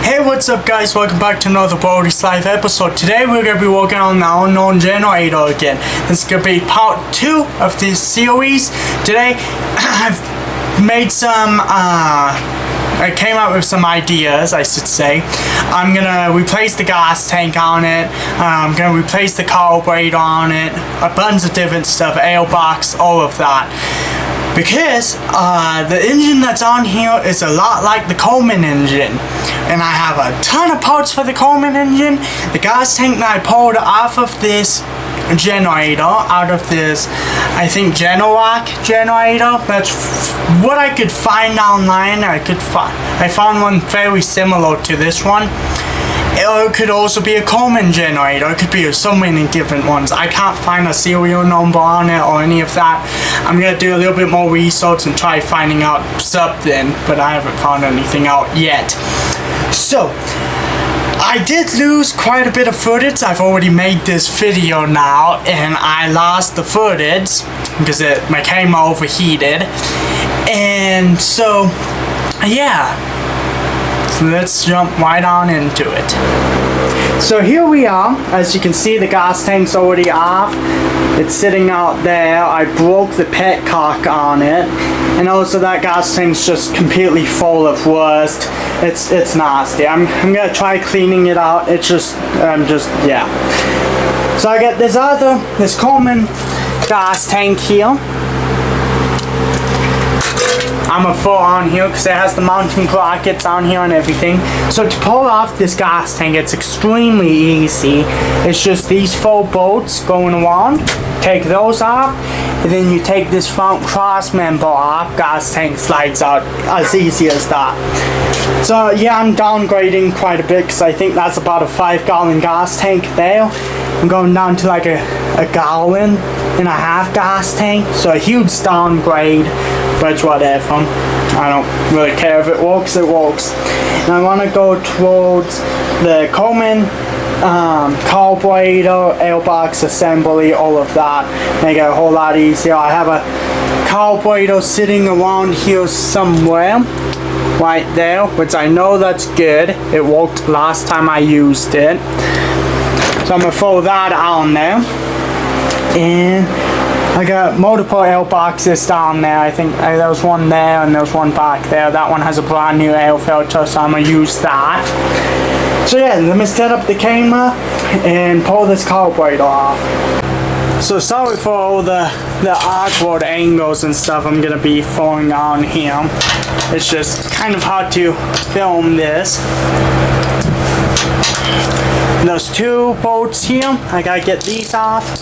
Hey, what's up guys, welcome back to another Brody's Life episode. Today we're going to be working on the Unknown Generator again. This is going to be part 2 of this series. Today I've made some, I came up with some ideas, I should say. I'm going to replace the gas tank on it. I'm going to replace the carburetor on it. A bunch of different stuff, airbox, all of that. Because the engine that's on here is a lot like the Coleman engine. And I have a ton of parts for the Coleman engine. The gas tank that I pulled off of this generator, out of this, I think, Generac generator. That's what I could find online. I found one very similar to this one. It could also be a Coleman generator. It could be so many different ones. I can't find a serial number on it or any of that. I'm going to do a little bit more research and try finding out something, but I haven't found anything out yet. So, I did lose quite a bit of footage. I've already made this video now, and I lost the footage because my camera overheated. And so, yeah. So let's jump right on into it. So here we are. As you can see, the gas tank's already off. It's sitting out there. I broke the petcock on it. And also that gas tank's just completely full of rust. It's nasty. I'm gonna try cleaning it out. Yeah. So I got this Coleman gas tank here. I'm gonna throw on here because it has the mounting brackets on here and everything. So to pull off this gas tank, it's extremely easy. It's just these 4 bolts going around. Take those off, and then you take this front cross member off. Gas tank slides out, as easy as that. So yeah, I'm downgrading quite a bit because I think that's about a 5-gallon gas tank there. I'm going down to like a 1.5 gallon gas tank. So a huge downgrade. But whatever, I don't really care if it works, it works. And I want to go towards the Coleman carburetor, airbox assembly, all of that. Make it a whole lot easier. I have a carburetor sitting around here somewhere, right there, which I know that's good. It worked last time I used it. So I'm going to throw that on there. And I got multiple airboxes down there. I think there was one there and there was one back there. That one has a brand new air filter, so I'm gonna use that. So yeah, let me set up the camera and pull this carburetor off. So sorry for all the awkward angles and stuff I'm gonna be throwing on here. It's just kind of hard to film this. And those 2 bolts here, I gotta get these off.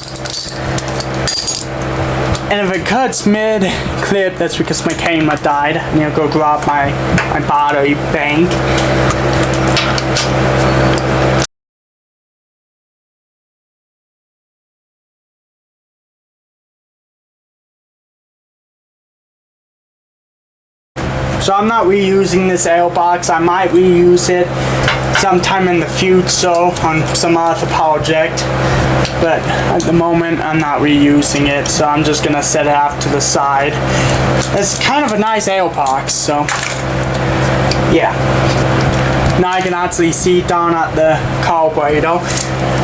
And if it cuts mid-clip, that's because my camera died. I'm gonna go grab my battery bank. So I'm not reusing this airbox. I might reuse it sometime in the future on some other project. But at the moment, I'm not reusing it, so I'm just gonna set it off to the side. It's kind of a nice airbox, so yeah. Now I can actually see down at the carburetor.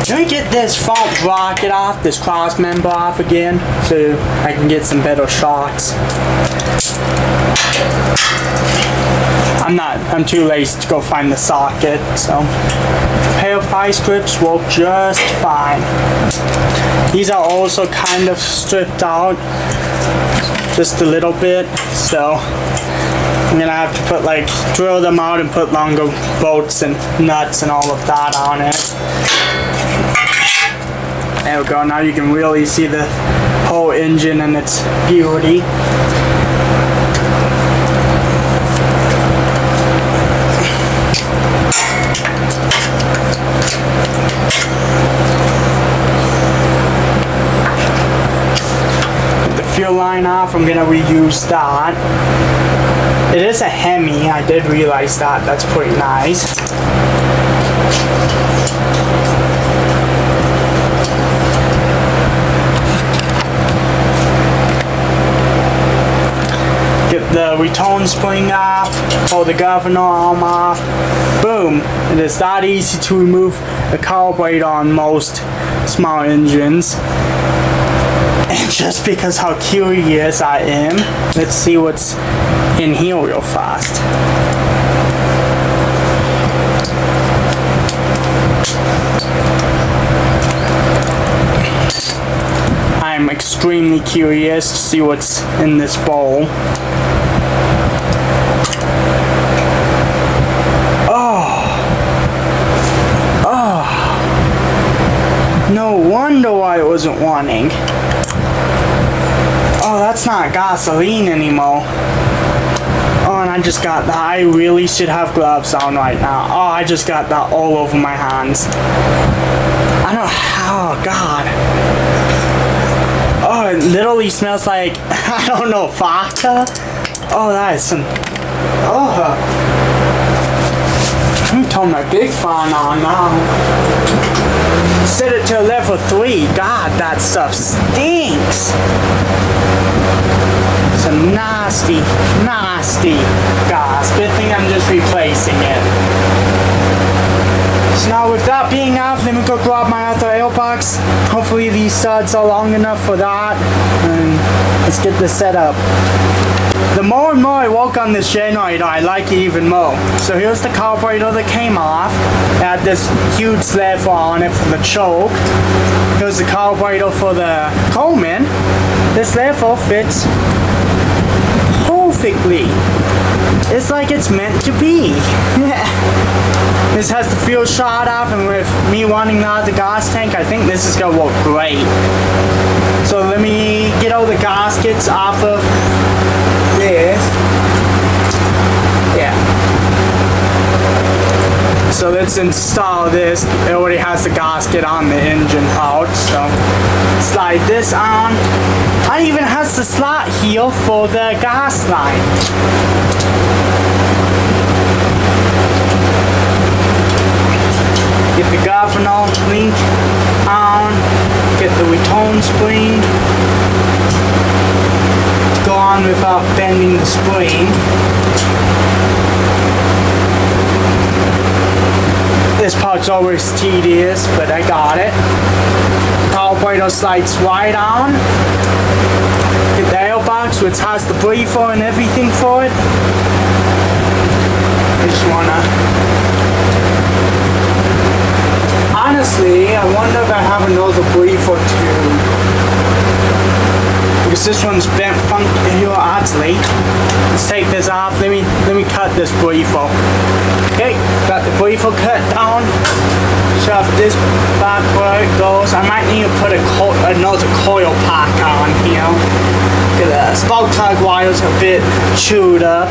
Let me get this front bracket off, this cross member off again, so I can get some better shots. I'm too lazy to go find the socket, so a pair of vice grips work just fine. These are also kind of stripped out, just a little bit, so I'm gonna have to drill them out and put longer bolts and nuts and all of that on it. There we go, now you can really see the whole engine and its beauty. Fuel line off, I'm gonna reuse that. It is a Hemi, I did realize that. That's pretty nice. Get the return spring off, pull the governor arm off. Boom. boom. It is that easy to remove a carburetor on most small engines. And just because how curious I am, let's see what's in here real fast. I'm extremely curious to see what's in this bowl. No wonder why it wasn't wanting. Oh, that's not gasoline anymore. Oh, and I just got that. I really should have gloves on right now. Oh, I just got that all over my hands. I don't. Oh, God. Oh, it literally smells like, I don't know, vodka? Oh, that is some. Oh. I'm gonna turn my big fan on now. Set it to level 3. God, that stuff stinks. Some nasty, nasty gas. Good thing I'm just replacing it. So now with that being out, let me go grab my other airbox. Hopefully these studs are long enough for that. And let's get this set up. The more and more I work on this generator, I like it even more. So here's the carburetor that came off. It had this huge lever on it for the choke. Here's the carburetor for the Coleman. This lever fits perfectly. It's like it's meant to be. This has the fuel shot off, and with me wanting out the gas tank, I think this is gonna work great. So let me get all the gaskets off of this. Yeah. So let's install this. It already has the gasket on the engine out. So slide this on. It even has the slot here for the gas line. Get the governor link on. Get the return spring. Go on without bending the spring. This part's always tedious, but I got it. Carburetor slides right on. Get the airbox, which has the breather and everything for it. I just wanna... Honestly, I wonder if I have another breather too. Because this one's bent funky here oddly. Let's take this off. Let me cut this breather. Okay, got the breather cut down. Shove this back where it goes. I might need to put another coil pack on here. The spark plug wires are a bit chewed up.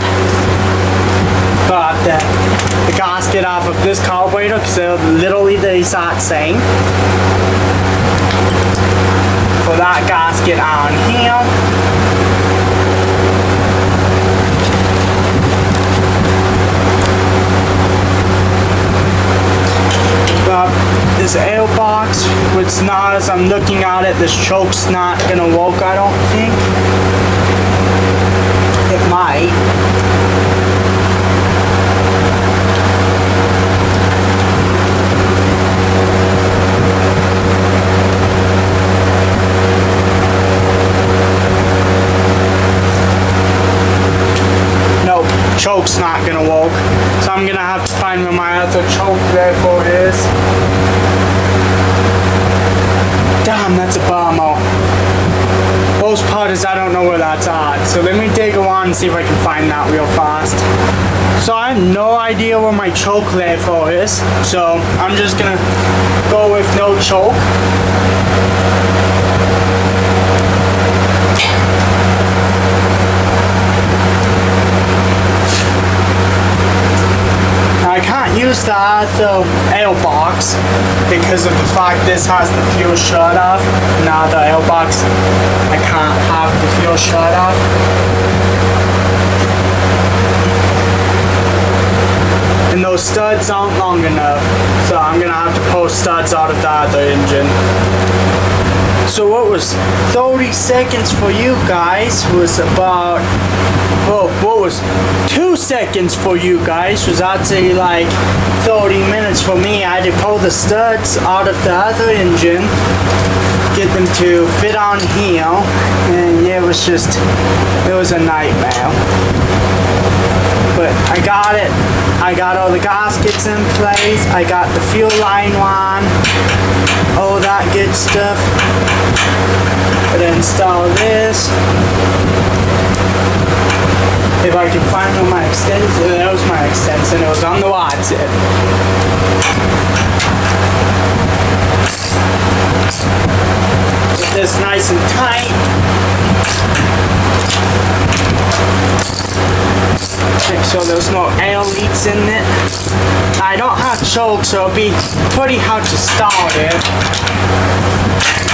Got the gasket off of this carburetor because they're literally the exact same. Put that gasket on here. Got this airbox, which now as I'm looking at it, this choke's not gonna work, I don't think. It might. Choke's not gonna work, so I'm gonna have to find where my other choke therefore is. Damn, that's a bummer. Most part is I don't know where that's at, so let me dig around and see if I can find that real fast. So I have no idea where my choke therefore is, so I'm just gonna go with no choke. I can't use the other airbox because of the fact this has the fuel shut off. Now the airbox, I can't have the fuel shut off. And those studs aren't long enough, so I'm gonna have to pull studs out of the other engine. So what was 30 seconds for you guys was about, well, what was 2 seconds for you guys was, I'd say, like 30 minutes for me. I had to pull the studs out of the other engine, get them to fit on here, and yeah, it was a nightmare. But I got it. I got all the gaskets in place. I got the fuel line on, all that good stuff. I'm gonna install this. If I can find my extension, that was my extension. It was on the watts. Get this nice and tight. Make sure there's no air leaks in it. I don't have choke, so it'll be pretty hard to start it.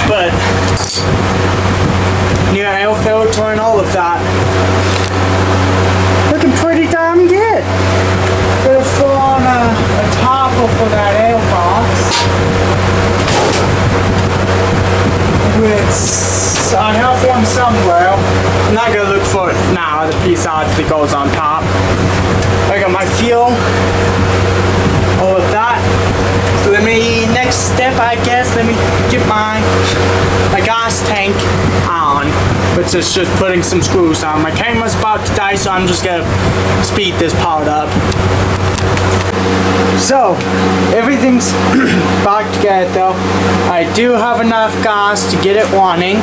But new air filter and all of that. Looking pretty damn good. Gonna throw on a topper for that air box. I have one somewhere. I'm not gonna look for it now, the piece that goes on top. I got my fuel, all of that. So next step I guess, let me get my gas tank on, which is just putting some screws on. My camera's about to die, so I'm just gonna speed this part up. So, everything's back together. I do have enough gas to get it running.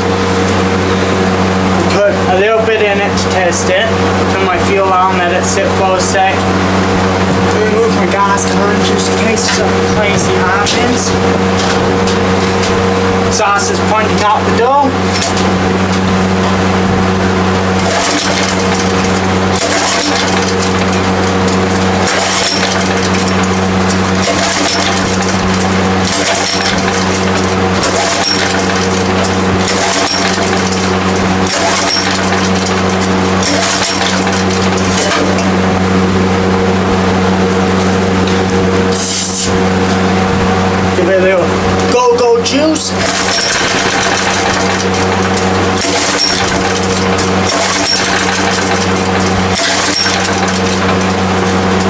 Put a little bit in it to test it. Turn my fuel on, let it sit for a sec. Remove my gas current just in case something crazy happens. Exhaust is pointing out the door. Give it a little go-go juice.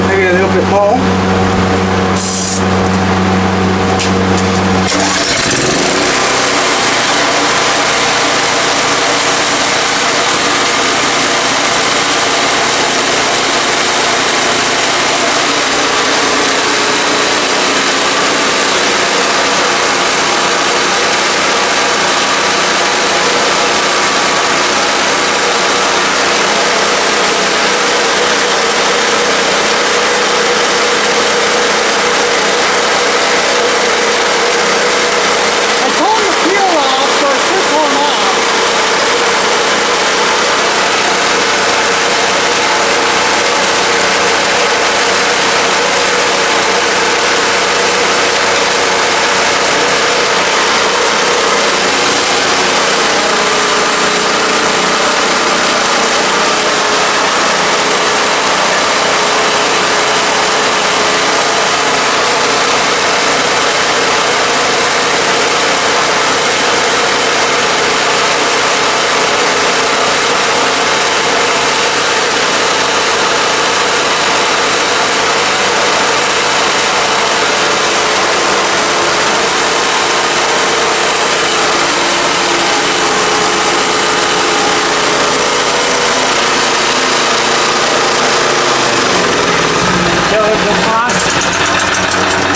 Maybe a little bit more.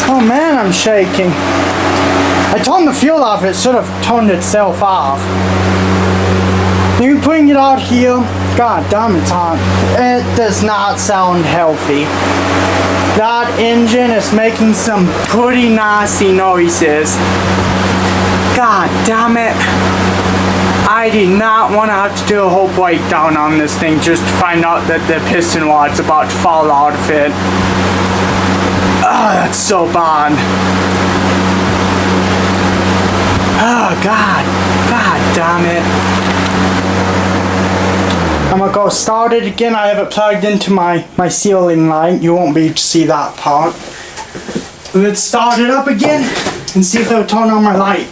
Oh man, I'm shaking. I turned the fuel off, it should have turned itself off. You're putting it out here. God damn, it's hot. It does not sound healthy. That engine is making some pretty nasty noises. God damn it. I did not want to have to do a whole breakdown on this thing just to find out that the piston rod's about to fall out of it. Oh, that's so bad. Oh, God. God damn it. I'm gonna go start it again. I have it plugged into my ceiling light. You won't be able to see that part. Let's start it up again and see if it'll turn on my light.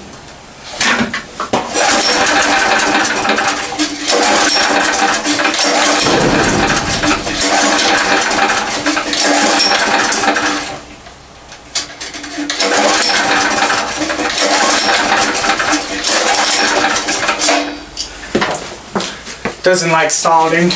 doesn't like starting.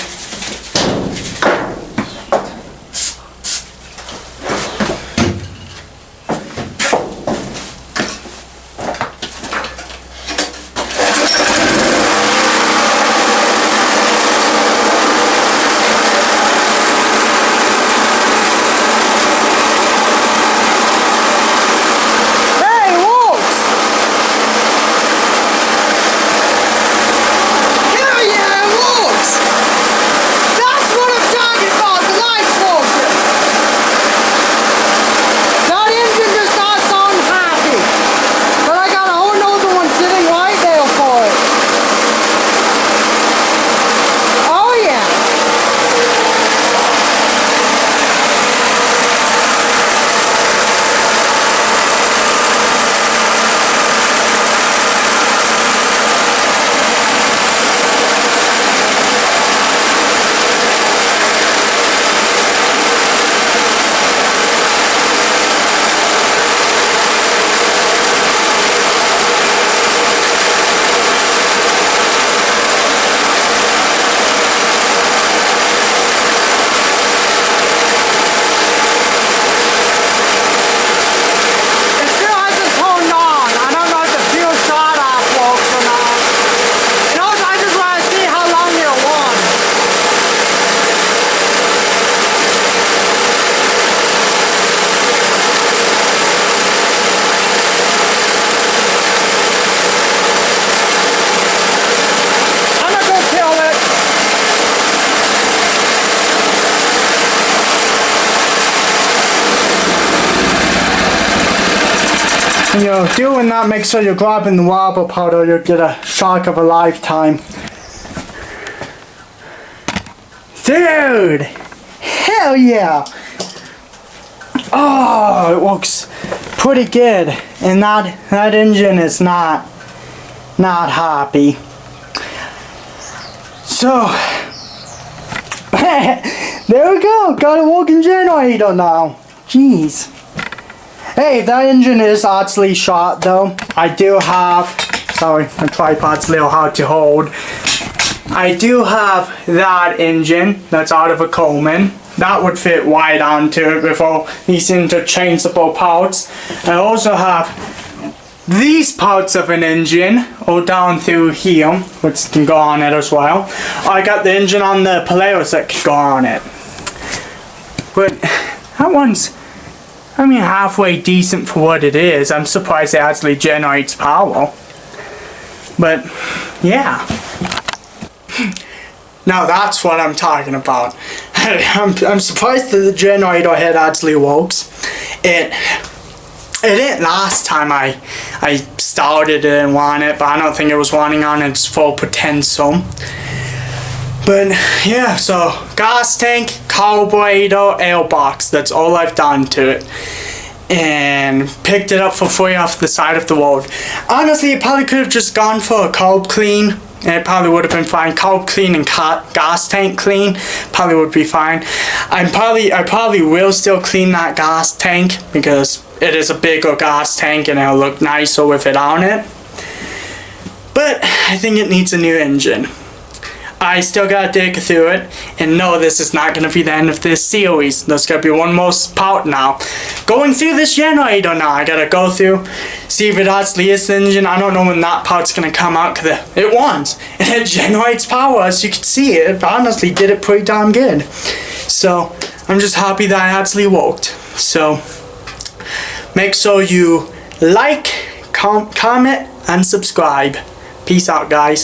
When you're doing that, make sure you're grabbing the wobble part or you'll get a shock of a lifetime. Dude! Hell yeah! Oh, it works pretty good. And that engine is not happy. So, there we go. Got a working generator now. Jeez. Hey, that engine is actually shot though. I do have, sorry, my tripod's a little hard to hold. I do have that engine that's out of a Coleman. That would fit wide onto it with all these interchangeable parts. I also have these parts of an engine all down through here, which can go on it as well. I got the engine on the Polaris that can go on it. But that one's, I mean, halfway decent for what it is. I'm surprised it actually generates power. But, yeah. Now that's what I'm talking about. I'm surprised that the generator head actually works. It didn't last time I started it and won it, but I don't think it was running on its full potential. But yeah, so gas tank, carburetor, airbox, that's all I've done to it. And picked it up for free off the side of the road. Honestly, it probably could have just gone for a carb clean, and it probably would have been fine. Carb clean and gas tank clean probably would be fine. I probably will still clean that gas tank because it is a bigger gas tank and it'll look nicer with it on it. But I think it needs a new engine. I still gotta dig through it, and no, this is not gonna be the end of this series. There's gonna be one more part now. Going through this generator now, I gotta go through, see if it actually is the engine. I don't know when that part's gonna come out, because it runs, and it generates power, as you can see. It honestly did it pretty damn good. So, I'm just happy that it actually worked. So, make sure you like, comment, and subscribe. Peace out, guys.